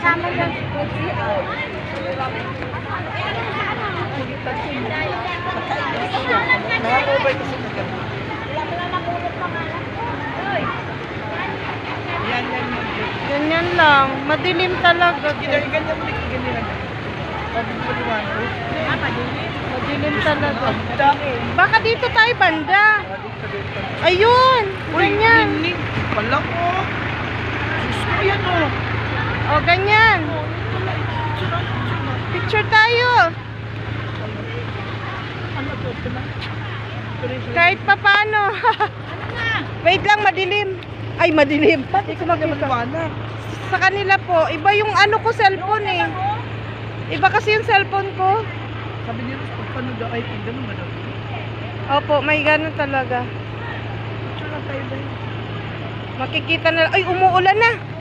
kasama dyan. Nakakobay kasi na gano'n. Yan. Ganyan lang. Madilim talaga. Ganyan mo ganyan lang. Sabi mo liwan ko. Madilim talaga. Baka dito tayo banda. Ayun. Ganyan. Wala ko. Gusto ko yan o. O, ganyan. Picture tayo. Kahit pa paano. Wait lang, madilim. Ay, madilim. Hindi ko makita. Sa kanila po, iba yung ano ko cellphone eh. Iba kasi yung cellphone ko. Sabi niyo, paano daw ay ganun ba daw? Opo, may ganun talaga. Picture lang tayo ba yun? Makikita na. Ay, umuulan na.